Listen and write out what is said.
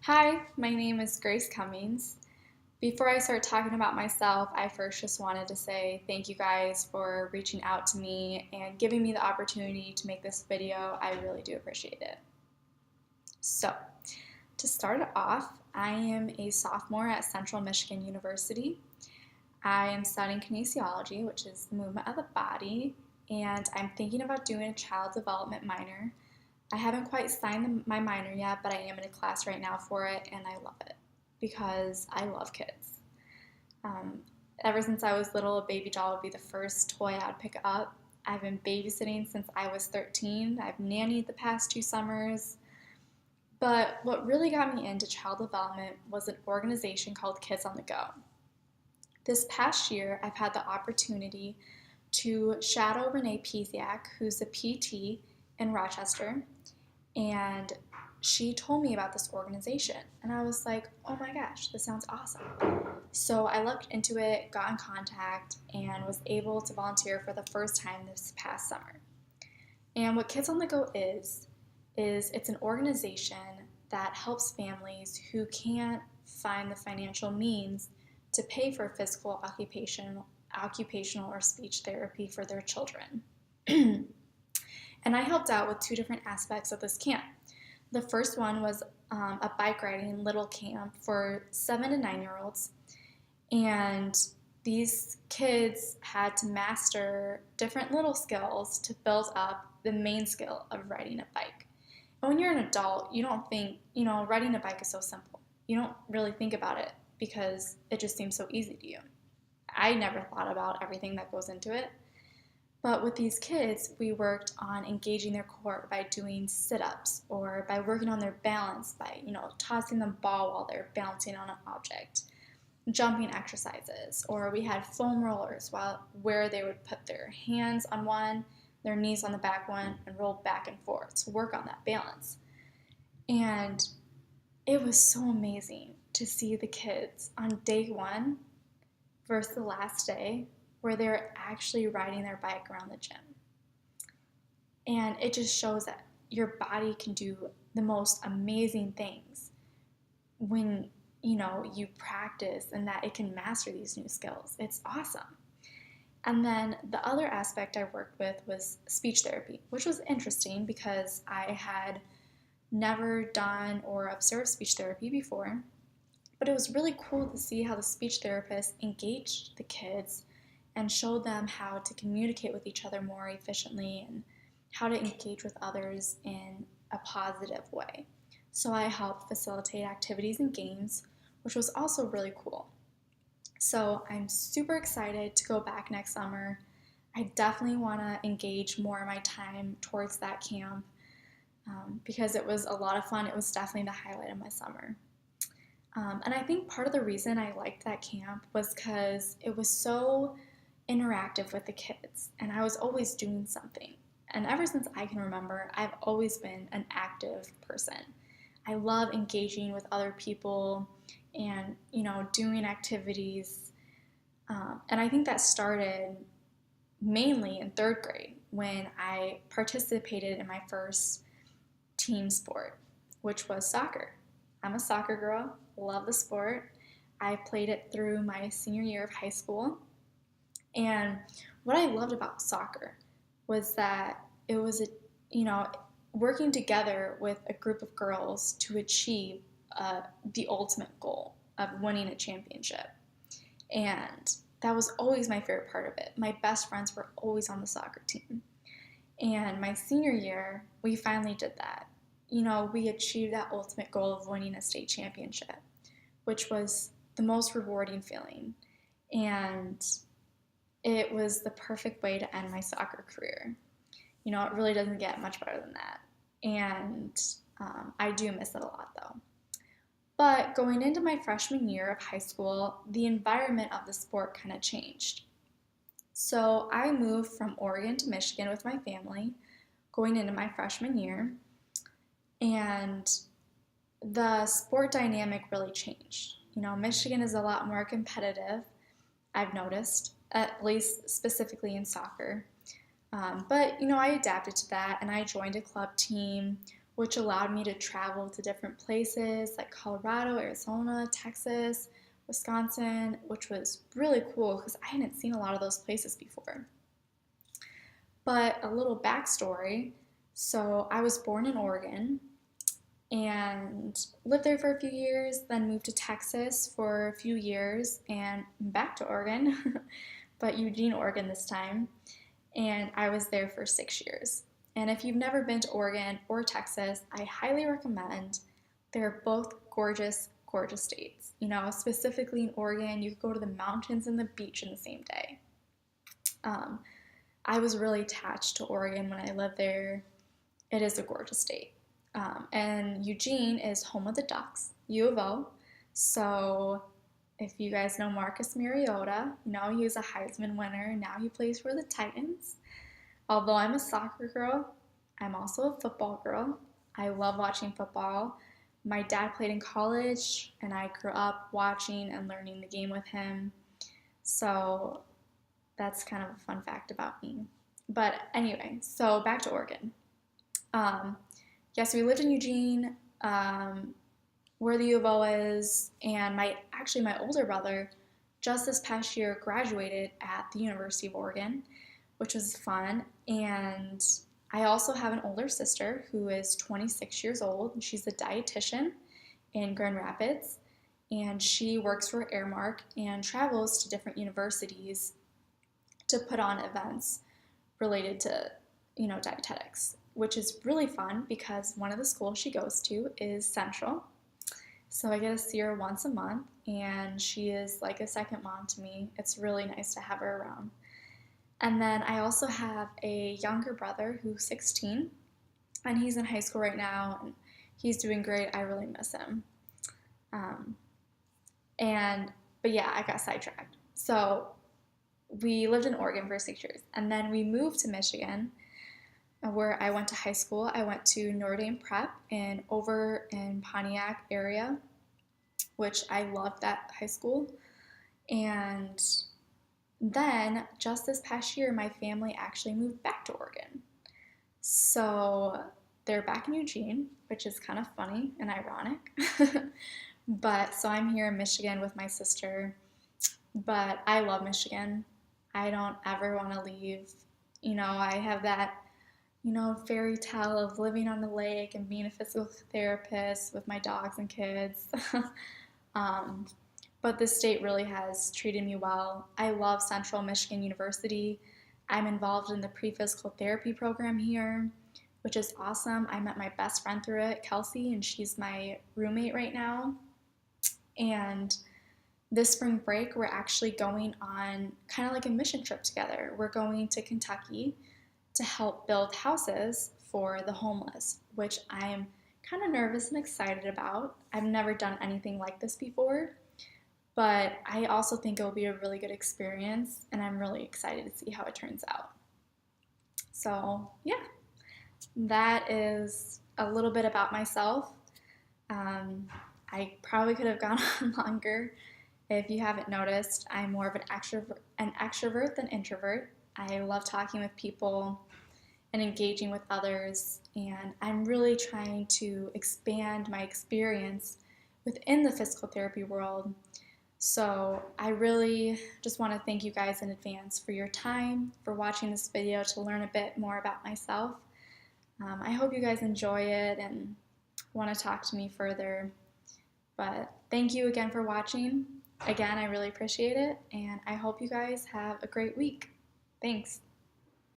Hi, my name is Grace Cummings. Before I start talking about myself, I first just wanted to say thank you guys for reaching out to me and giving me the opportunity to make this video. I really do appreciate it. So, to start it off, I am a sophomore at Central Michigan University. I am studying kinesiology, which is the movement of the body, and I'm thinking about doing a child development minor. I haven't quite signed my minor yet, but I am in a class right now for it, and I love it because I love kids. Um, Ever since I was little, a baby doll would be the first toy I'd pick up. I've been babysitting since I was 13. I've nannied the past 2 summers. But what really got me into child development was an organization called Kids on the Go. This past year, I've had the opportunity to shadow Renee Pethiak, who's a PT in Rochester, and she told me about this organization, and I was like, oh my gosh, this sounds awesome. So I looked into it, got in contact, and was able to volunteer for the first time this past summer. And what Kids on the Go is it's an organization that helps families who can't find the financial means to pay for physical, occupational or speech therapy for their children. And I helped out with two different aspects of this camp. The first one was a bike riding little camp for 7 to 9-year-olds. And these kids had to master different little skills to build up the main skill of riding a bike. And when you're an adult, you don't think, riding a bike is so simple. You don't really think about it because it just seems so easy to you. I never thought about everything that goes into it. But with these kids, we worked on engaging their core by doing sit-ups or by working on their balance by, tossing the ball while they're bouncing on an object, jumping exercises, or we had foam rollers where they would put their hands on one, their knees on the back one, and roll back and forth to work on that balance. And it was so amazing to see the kids on day one versus the last day where they're actually riding their bike around the gym. And it just shows that your body can do the most amazing things when, you practice and that it can master these new skills. It's awesome. And then the other aspect I worked with was speech therapy, which was interesting because I had never done or observed speech therapy before. But it was really cool to see how the speech therapist engaged the kids and showed them how to communicate with each other more efficiently and how to engage with others in a positive way. So I helped facilitate activities and games, which was also really cool. So I'm super excited to go back next summer. I definitely want to engage more of my time towards that camp because it was a lot of fun. It was definitely the highlight of my summer. And I think part of the reason I liked that camp was because it was so interactive with the kids, and I was always doing something. And ever since I can remember, I've always been an active person. I love engaging with other people and, doing activities. And I think that started mainly in 3rd grade when I participated in my first team sport, which was soccer. I'm a soccer girl, love the sport. I played it through my senior year of high school. And what I loved about soccer was that it was working together with a group of girls to achieve the ultimate goal of winning a championship. And that was always my favorite part of it. My best friends were always on the soccer team. And my senior year, we finally did that. We achieved that ultimate goal of winning a state championship, which was the most rewarding feeling. And it was the perfect way to end my soccer career. It really doesn't get much better than that. And I do miss it a lot, though. But going into my freshman year of high school, the environment of the sport kind of changed. So I moved from Oregon to Michigan with my family going into my freshman year. And the sport dynamic really changed. Michigan is a lot more competitive, I've noticed, at least specifically in soccer. But I adapted to that, and I joined a club team which allowed me to travel to different places like Colorado, Arizona, Texas, Wisconsin, which was really cool because I hadn't seen a lot of those places before. But a little backstory, so I was born in Oregon and lived there for a few years, then moved to Texas for a few years and back to Oregon, but Eugene, Oregon this time, and I was there for 6 years. And if you've never been to Oregon or Texas, I highly recommend. They're both gorgeous, gorgeous states. You know, specifically in Oregon, you could go to the mountains and the beach in the same day. I was really attached to Oregon when I lived there. It is a gorgeous state. And Eugene is home of the Ducks, U of O. So if you guys know Marcus Mariota, you know he was a Heisman winner and now he plays for the Titans. Although I'm a soccer girl, I'm also a football girl. I love watching football. My dad played in college and I grew up watching and learning the game with him. So that's kind of a fun fact about me. But anyway, so back to Oregon. Yes, we lived in Eugene, where the U of O is, and my older brother just this past year graduated at the University of Oregon, which was fun. And I also have an older sister who is 26 years old. She's a dietitian in Grand Rapids, and she works for Airmark and travels to different universities to put on events related to, dietetics, which is really fun because one of the schools she goes to is Central. So I get to see her once a month, and she is like a second mom to me. It's really nice to have her around. And then I also have a younger brother who's 16, and he's in high school right now, and he's doing great. I really miss him. But yeah, I got sidetracked. So we lived in Oregon for 6 years, and then we moved to Michigan, where I went to high school. I went to Notre Dame Prep over in Pontiac area, which I loved that high school. And then just this past year, my family actually moved back to Oregon. So they're back in Eugene, which is kind of funny and ironic. But so I'm here in Michigan with my sister. But I love Michigan. I don't ever want to leave. I have that, fairy tale of living on the lake and being a physical therapist with my dogs and kids. But this state really has treated me well. I love Central Michigan University. I'm involved in the pre-physical therapy program here, which is awesome. I met my best friend through it, Kelsey, and she's my roommate right now. And this spring break, we're actually going on kind of like a mission trip together. We're going to Kentucky to help build houses for the homeless, which I'm kind of nervous and excited about. I've never done anything like this before, but I also think it will be a really good experience, and I'm really excited to see how it turns out. So yeah, that is a little bit about myself. I probably could have gone on longer. If you haven't noticed, I'm more of an extrovert than introvert. I love talking with people and engaging with others, and I'm really trying to expand my experience within the physical therapy world. So I really just want to thank you guys in advance for your time, for watching this video to learn a bit more about myself. I hope you guys enjoy it and want to talk to me further. But thank you again for watching. Again, I really appreciate it, and I hope you guys have a great week. Thanks.